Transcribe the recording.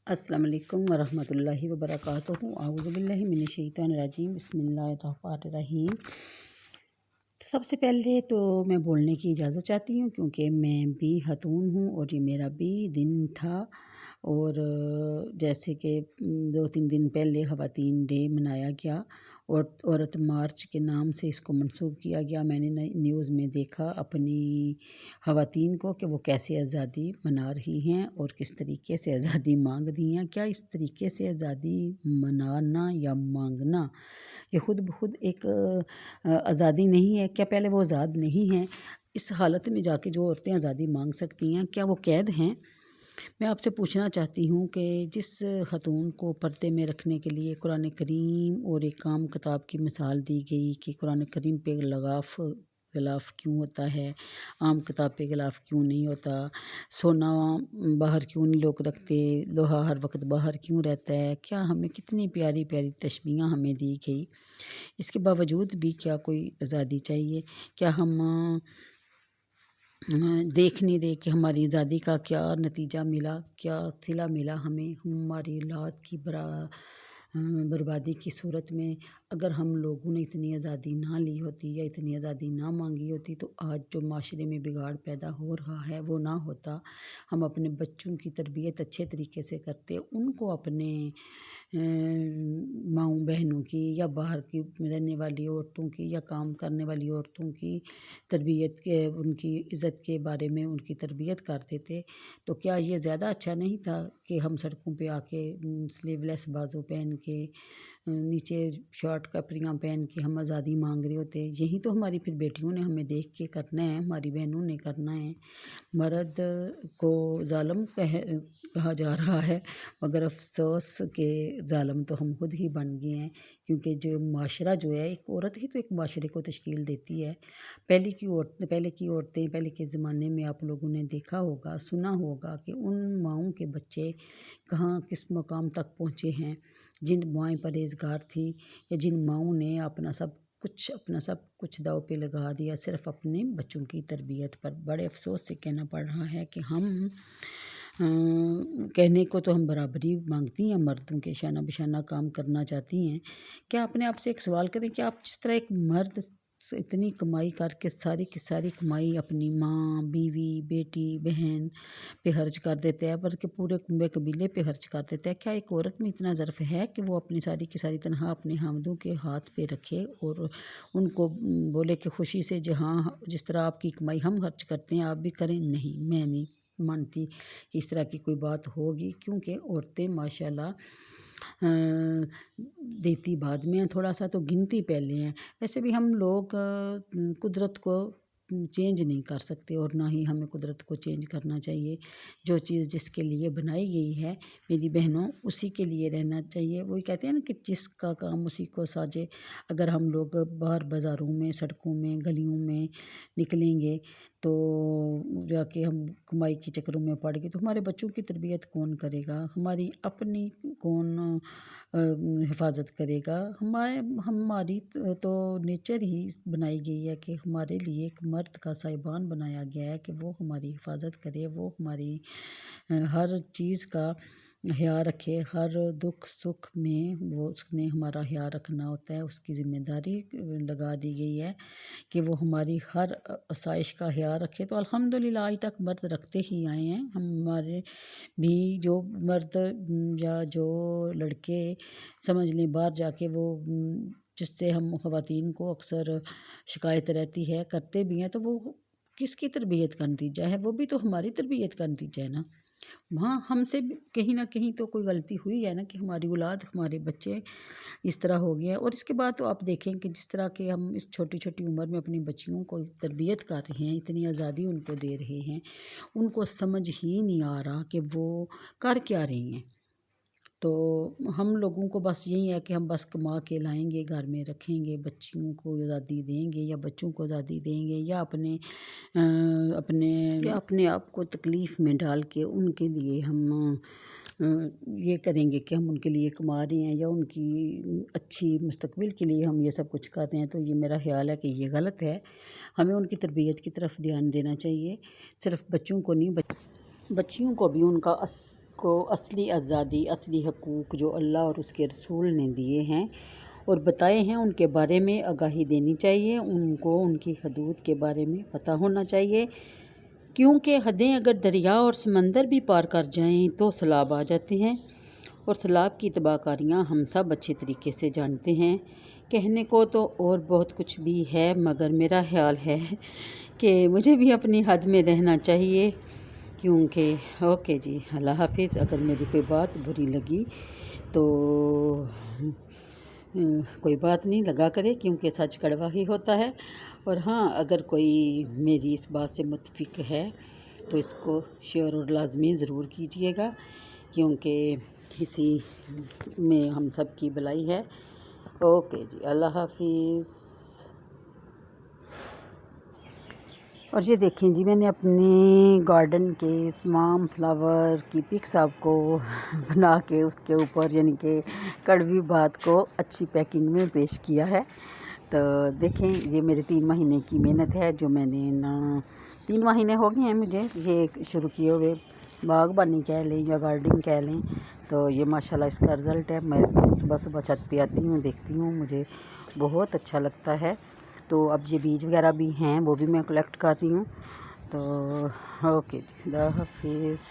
السلام علیکم ورحمۃ اللہ وبرکاتہ۔ اعوذ باللہ من الشیطان الرجیم، بسم اللہ الرحمن الرحیم۔ سب سے پہلے تو میں بولنے کی اجازت چاہتی ہوں کیونکہ میں بھی خاتون ہوں اور یہ میرا بھی دن تھا، اور جیسے کہ 2-3 دن پہلے خواتین ڈے منایا گیا اور عورت مارچ کے نام سے اس کو منسوب کیا گیا۔ میں نے نیوز میں دیکھا اپنی خواتین کو کہ وہ کیسے آزادی منا رہی ہیں اور کس طریقے سے آزادی مانگ رہی ہیں۔ کیا اس طریقے سے آزادی منانا یا مانگنا یہ خود بخود ایک آزادی نہیں ہے؟ کیا پہلے وہ آزاد نہیں ہیں؟ اس حالت میں جا کے جو عورتیں آزادی مانگ سکتی ہیں، کیا وہ قید ہیں؟ میں آپ سے پوچھنا چاہتی ہوں کہ جس خاتون کو پردے میں رکھنے کے لیے قرآن کریم اور ایک عام کتاب کی مثال دی گئی کہ قرآن کریم پہ غلاف کیوں ہوتا ہے، عام کتاب پہ غلاف کیوں نہیں ہوتا، سونا باہر کیوں نہیں لوگ رکھتے، لوہا ہر وقت باہر کیوں رہتا ہے، کیا ہمیں کتنی پیاری پیاری تشبیہاں ہمیں دی گئی، اس کے باوجود بھی کیا کوئی آزادی چاہیے؟ کیا ہم دیکھ نہیں رہے کہ ہماری آزادی کا کیا نتیجہ ملا، کیا صلہ ملا ہمیں ہماری اولاد کی بربادی کی صورت میں؟ اگر ہم لوگوں نے اتنی آزادی نہ لی ہوتی یا اتنی آزادی نہ مانگی ہوتی تو آج جو معاشرے میں بگاڑ پیدا ہو رہا ہے وہ نہ ہوتا۔ ہم اپنے بچوں کی تربیت اچھے طریقے سے کرتے، ان کو اپنے ماؤں بہنوں کی یا باہر کی رہنے والی عورتوں کی یا کام کرنے والی عورتوں کی تربیت کے، ان کی عزت کے بارے میں ان کی تربیت کرتے تھے، تو کیا یہ زیادہ اچھا نہیں تھا کہ ہم سڑکوں پہ آ کے سلیو لیس بازو پہن کے، نیچے شارٹ کپڑیاں پہن کے ہم آزادی مانگ رہے ہوتے؟ یہی تو ہماری پھر بیٹیوں نے ہمیں دیکھ کے کرنا ہے، ہماری بہنوں نے کرنا ہے۔ مرد کو ظالم کہا جا رہا ہے، مگر افسوس کہ ظالم تو ہم خود ہی بن گئے ہیں، کیونکہ جو معاشرہ جو ہے، ایک عورت ہی تو ایک معاشرے کو تشکیل دیتی ہے۔ پہلے کی عورتیں پہلے کے زمانے میں آپ لوگوں نے دیکھا ہوگا، سنا ہوگا کہ ان ماؤں کے بچے کہاں کس مقام تک پہنچے ہیں، جن مائیں پرہیزگار تھیں یا جن ماؤں نے اپنا سب کچھ داؤ پہ لگا دیا صرف اپنے بچوں کی تربیت پر۔ بڑے افسوس سے کہنا پڑ رہا ہے کہ ہم کہنے کو تو ہم برابری مانگتی ہیں، مردوں کے شانہ بشانہ کام کرنا چاہتی ہیں۔ کیا اپنے آپ سے ایک سوال کریں کہ آپ جس طرح ایک مرد اتنی کمائی کر کے ساری کی ساری کمائی اپنی ماں، بیوی، بیٹی، بہن پہ خرچ کر دیتے ہیں، بلکہ پورے کنبے قبیلے پہ خرچ کر دیتے ہیں، کیا ایک عورت میں اتنا ظرف ہے کہ وہ اپنی ساری کی ساری تنخواہ اپنے خاوندوں کے ہاتھ پہ رکھے اور ان کو بولے کہ خوشی سے جہاں جس طرح آپ کی کمائی ہم خرچ کرتے ہیں آپ بھی کریں؟ نہیں، میں نہیں مانتی کہ اس طرح کی کوئی بات ہوگی، کیونکہ عورتیں ماشاءاللہ دیتی بعد میں ہیں، تھوڑا سا تو گنتی پہلے ہیں۔ ویسے بھی ہم لوگ قدرت کو چینج نہیں کر سکتے اور نہ ہی ہمیں قدرت کو چینج کرنا چاہیے۔ جو چیز جس کے لیے بنائی گئی ہے میری بہنوں، اسی کے لیے رہنا چاہیے۔ وہی کہتے ہیں نا کہ جس کا کام اسی کو ساجے۔ اگر ہم لوگ باہر بازاروں میں، سڑکوں میں، گلیوں میں نکلیں گے تو جا کے ہم کمائی کے چکروں میں پڑ گئے تو ہمارے بچوں کی تربیت کون کرے گا؟ ہماری اپنی کون حفاظت کرے گا؟ ہماری تو نیچر ہی بنائی گئی ہے کہ ہمارے لیے ایک مرد کا سائبان بنایا گیا ہے کہ وہ ہماری حفاظت کرے، وہ ہماری ہر چیز کا خیال رکھے، ہر دکھ سکھ میں وہ اس نے ہمارا خیال رکھنا ہوتا ہے، اس کی ذمہ داری لگا دی گئی ہے کہ وہ ہماری ہر آسائش کا خیال رکھے۔ تو الحمدللہ آج تک مرد رکھتے ہی آئے ہیں۔ ہمارے بھی جو مرد یا جو لڑکے سمجھ لیں باہر جا کے وہ جس سے ہم خواتین کو اکثر شکایت رہتی ہے، کرتے بھی ہیں، تو وہ کس کی تربیت کا نتیجہ ہے؟ وہ بھی تو ہماری تربیت کا نتیجہ ہے نا۔ وہاں ہم سے کہیں نہ کہیں تو کوئی غلطی ہوئی ہے نا کہ ہماری اولاد، ہمارے بچے اس طرح ہو گئے ہیں۔ اور اس کے بعد تو آپ دیکھیں کہ جس طرح کہ ہم اس چھوٹی چھوٹی عمر میں اپنی بچیوں کو تربیت کر رہے ہیں، اتنی آزادی ان کو دے رہے ہیں، ان کو سمجھ ہی نہیں آ رہا کہ وہ کر کیا رہی ہیں۔ تو ہم لوگوں کو بس یہی ہے کہ ہم بس کما کے لائیں گے، گھر میں رکھیں گے، بچیوں کو آزادی دیں گے یا بچوں کو آزادی دیں گے، یا اپنے آپ کو تکلیف میں ڈال کے ان کے لیے ہم یہ کریں گے کہ ہم ان کے لیے کما رہے ہیں یا ان کی اچھی مستقبل کے لیے ہم یہ سب کچھ کر رہے ہیں۔ تو یہ میرا خیال ہے کہ یہ غلط ہے۔ ہمیں ان کی تربیت کی طرف دھیان دینا چاہیے، صرف بچوں کو نہیں، بچیوں کو بھی ان کا کو اصلی آزادی، اصلی حقوق جو اللہ اور اس کے رسول نے دیے ہیں اور بتائے ہیں ان کے بارے میں آگاہی دینی چاہیے، ان کو ان کی حدود کے بارے میں پتہ ہونا چاہیے، کیونکہ حدیں اگر دریا اور سمندر بھی پار کر جائیں تو سیلاب آ جاتے ہیں، اور سیلاب کی تباہ کاریاں ہم سب اچھے طریقے سے جانتے ہیں۔ کہنے کو تو اور بہت کچھ بھی ہے، مگر میرا خیال ہے کہ مجھے بھی اپنی حد میں رہنا چاہیے، کیونکہ اوکے جی، اللہ حافظ۔ اگر میری کوئی بات بری لگی تو کوئی بات نہیں، لگا کرے، کیونکہ سچ کڑوا ہی ہوتا ہے۔ اور ہاں، اگر کوئی میری اس بات سے متفق ہے تو اس کو شیئر اور لازمی ضرور کیجیے گا، کیونکہ اسی میں ہم سب کی بھلائی ہے۔ اوکے جی، اللہ حافظ۔ اور یہ دیکھیں جی، میں نے اپنے گارڈن کے تمام فلاور کی پکس آپ کو بنا کے اس کے اوپر یعنی کہ کڑوی بات کو اچھی پیکنگ میں پیش کیا ہے۔ تو دیکھیں، یہ میرے 3 مہینے کی محنت ہے، جو میں نے 3 مہینے ہو گئے ہیں مجھے یہ شروع کیے ہوئے، باغبانی کہہ لیں یا گارڈنگ کہہ لیں۔ تو یہ ماشاءاللہ اس کا رزلٹ ہے۔ میں صبح صبح چھت پہ آتی ہوں، دیکھتی ہوں، مجھے بہت اچھا لگتا ہے۔ تو اب یہ بیج وغیرہ بھی ہیں، وہ بھی میں کلیکٹ کر رہی ہوں۔ تو اوکے جی، اللہ حافظ۔